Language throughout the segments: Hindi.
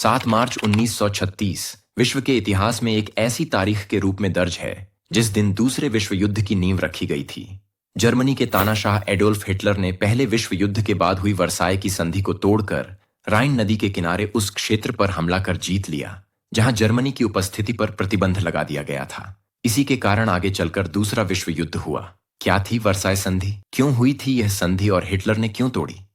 7 मार्च 1936 विश्व के इतिहास में एक ऐसी तारीख के रूप में दर्ज है जिस दिन दूसरे विश्व युद्ध की नींव रखी गई थी। जर्मनी के तानाशाह एडोल्फ हिटलर ने पहले विश्व युद्ध के बाद हुई वर्साय की संधि को तोड़कर राइन नदी के किनारे उस क्षेत्र पर हमला कर जीत लिया जहां जर्मनी की उपस्थिति पर प्रतिबंध लगा दिया गया था। इसी के कारण आगे चलकर दूसरा विश्व युद्ध हुआ। क्या थी वर्साय संधि, क्यों हुई थी यह संधि और हिटलर ने क्यों तोड़ी?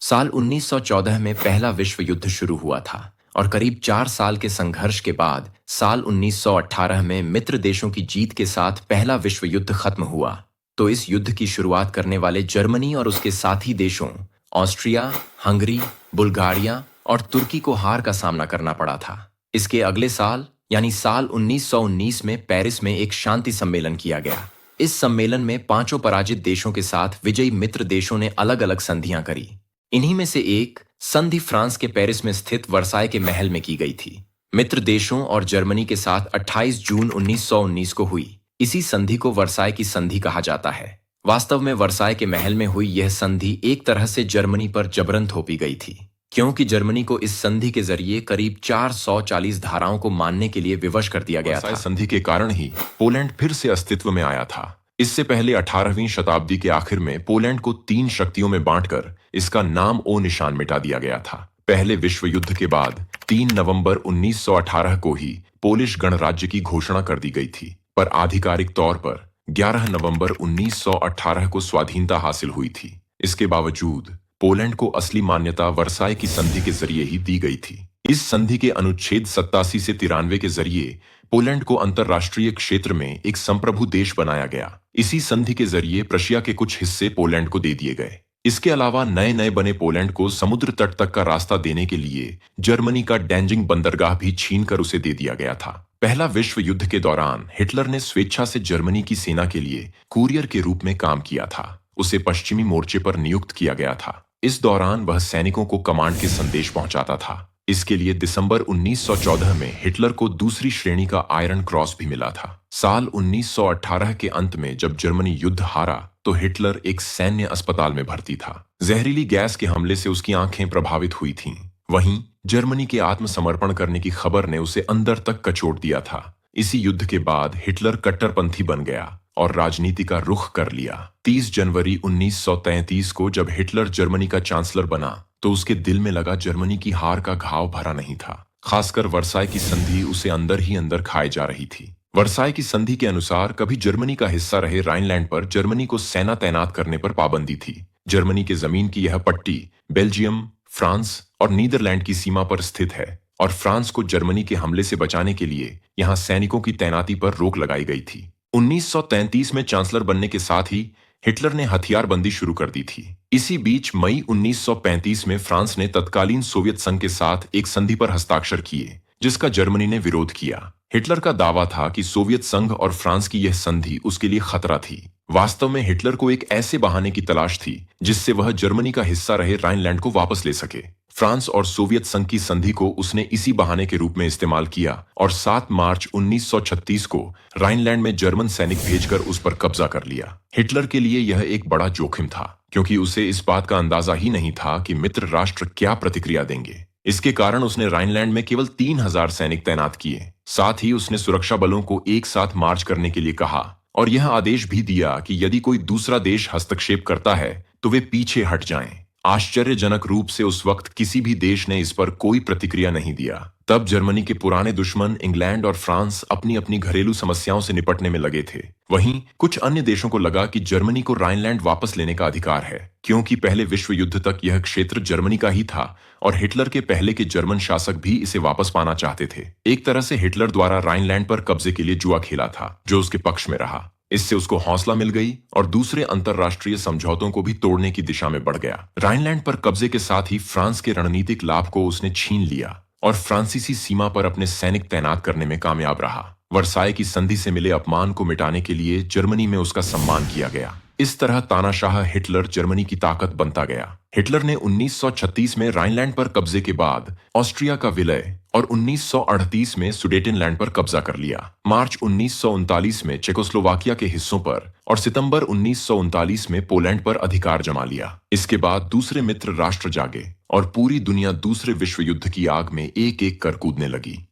साल 1914 में पहला विश्व युद्ध शुरू हुआ था और करीब 4 साल के संघर्ष के बाद साल 1918 में मित्र देशों की जीत के साथ पहला विश्व युद्ध खत्म हुआ। तो इस युद्ध की शुरुआत करने वाले जर्मनी और उसके साथी देशों ऑस्ट्रिया, हंगरी, बुल्गारिया और तुर्की को हार का सामना करना पड़ा था। इसके अगले साल यानी साल 1919 में पेरिस में एक शांति सम्मेलन किया गया। इस सम्मेलन में 5 पराजित देशों के साथ विजयी मित्र देशों ने अलग अलग संधियां करी। इन्हीं में से एक संधि फ्रांस के पेरिस में स्थित वर्साय के महल में की गई थी। मित्र देशों और जर्मनी के साथ 28 जून 1919 को हुई। इसी संधि को वर्साय की संधि कहा जाता है। वास्तव में वर्साय के महल में हुई यह संधि एक तरह से जर्मनी पर जबरन थोपी गई थी, क्योंकि जर्मनी को इस संधि के जरिए करीब 440 धाराओं को मानने के लिए विवश कर दिया गया था। संधि के कारण ही पोलैंड फिर से अस्तित्व में आया था। इससे पहले 18वीं शताब्दी के आखिर में पोलैंड को 3 शक्तियों में बांटकर इसका नाम ओ निशान मिटा दिया गया था। पहले विश्व युद्ध के बाद 3 नवंबर 1918 को ही पोलिश गणराज्य की घोषणा कर दी गई थी, पर आधिकारिक तौर पर 11 नवंबर 1918 को स्वाधीनता हासिल हुई थी। इसके बावजूद पोलैंड को असली मान्यता वर्साय की संधि के जरिए ही दी गई थी। इस संधि के अनुच्छेद 87 से 93 के जरिए पोलैंड को अंतरराष्ट्रीय क्षेत्र में एक संप्रभु देश बनाया गया। इसी संधि के जरिए प्रशिया के कुछ हिस्से पोलैंड को दे दिए गए। इसके अलावा नए नए बने पोलैंड को समुद्र तट तक का रास्ता देने के लिए जर्मनी का डैंजिंग बंदरगाह भी छीनकर उसे दे दिया गया था। पहला विश्व युद्ध के दौरान हिटलर ने स्वेच्छा से जर्मनी की सेना के लिए कुरियर के रूप में काम किया था। उसे पश्चिमी मोर्चे पर नियुक्त किया गया था। इस दौरान वह सैनिकों को कमांड के संदेश पहुंचाता था। इसके लिए दिसंबर 1914 में हिटलर को दूसरी श्रेणी का आयरन क्रॉस भी मिला था। साल 1918 के अंत में जब जर्मनी युद्ध हारा तो हिटलर एक सैन्य अस्पताल में भर्ती था। जहरीली गैस के हमले से उसकी आंखें प्रभावित हुई थीं। वहीं जर्मनी के आत्मसमर्पण करने की खबर ने उसे अंदर तक कचोट दिया था। इसी युद्ध के बाद हिटलर कट्टरपंथी बन गया और राजनीति का रुख कर लिया। 30 जनवरी 1933 को जब हिटलर जर्मनी का चांसलर बना तो उसके दिल में लगा जर्मनी की हार का घाव भरा नहीं था। खासकर वर्साय की संधि उसे अंदर ही अंदर खाए जा रही थी। वर्साय की संधि के अनुसार कभी जर्मनी का हिस्सा रहे राइनलैंड पर जर्मनी को सेना तैनात करने पर पाबंदी थी। जर्मनी के जमीन की यह पट्टी बेल्जियम, फ्रांस और नीदरलैंड की सीमा पर स्थित है और फ्रांस को जर्मनी के हमले से बचाने के लिए यहाँ सैनिकों की तैनाती पर रोक लगाई गई थी। 1933 में चांसलर बनने के साथ ही हिटलर ने हथियारबंदी शुरू कर दी थी। इसी बीच मई 1935 में फ्रांस ने तत्कालीन सोवियत संघ के साथ एक संधि पर हस्ताक्षर किए, जिसका जर्मनी ने विरोध किया। हिटलर का दावा था कि सोवियत संघ और फ्रांस की यह संधि उसके लिए खतरा थी। वास्तव में हिटलर को एक ऐसे बहाने की तलाश थी जिससे वह जर्मनी का हिस्सा रहे राइनलैंड को वापस ले सके। फ्रांस और सोवियत संघ की संधि को उसने इसी बहाने के रूप में इस्तेमाल किया और 7 मार्च 1936 को राइनलैंड में जर्मन सैनिक भेजकर उस पर कब्जा कर लिया। हिटलर के लिए यह एक बड़ा जोखिम था, क्योंकि उसे इस बात का अंदाजा ही नहीं था कि मित्र राष्ट्र क्या प्रतिक्रिया देंगे। इसके कारण उसने राइनलैंड में केवल 3000 सैनिक तैनात किए। साथ ही उसने सुरक्षा बलों को एक साथ मार्च करने के लिए कहा और यह आदेश भी दिया कि यदि कोई दूसरा देश हस्तक्षेप करता है तो वे पीछे हट जाएं। आश्चर्यजनक रूप से उस वक्त किसी भी देश ने इस पर कोई प्रतिक्रिया नहीं दिया। तब जर्मनी के पुराने दुश्मन इंग्लैंड और फ्रांस अपनी अपनी घरेलू समस्याओं से निपटने में लगे थे। वहीं कुछ अन्य देशों को लगा कि जर्मनी को राइनलैंड वापस लेने का अधिकार है, क्योंकि पहले विश्व युद्ध तक यह क्षेत्र जर्मनी का ही था और हिटलर के पहले के जर्मन शासक भी इसे वापस पाना चाहते थे। एक तरह से हिटलर द्वारा राइनलैंड पर कब्जे के लिए जुआ खेला था, जो उसके पक्ष में रहा। इससे उसको हौसला मिल गई और दूसरे अंतरराष्ट्रीय समझौतों को भी तोड़ने की दिशा में बढ़ गया। राइनलैंड पर कब्जे के साथ ही फ्रांस के रणनीतिक लाभ को उसने छीन लिया और फ्रांसीसी सीमा पर अपने सैनिक तैनात करने में कामयाब रहा। वर्साय की संधि से मिले अपमान को मिटाने के लिए जर्मनी में उसका सम्मान किया गया। इस तरह तानाशाह हिटलर जर्मनी की ताकत बनता गया। हिटलर ने 1936 में राइनलैंड पर कब्जे के बाद ऑस्ट्रिया का विलय और 1938 में सुडेटेनलैंड पर कब्जा कर लिया। मार्च 1939 में चेकोस्लोवाकिया के हिस्सों पर और सितंबर 1939 में पोलैंड पर अधिकार जमा लिया। इसके बाद दूसरे मित्र राष्ट्र जागे और पूरी दुनिया दूसरे विश्व युद्ध की आग में एक एक कर कूदने लगी।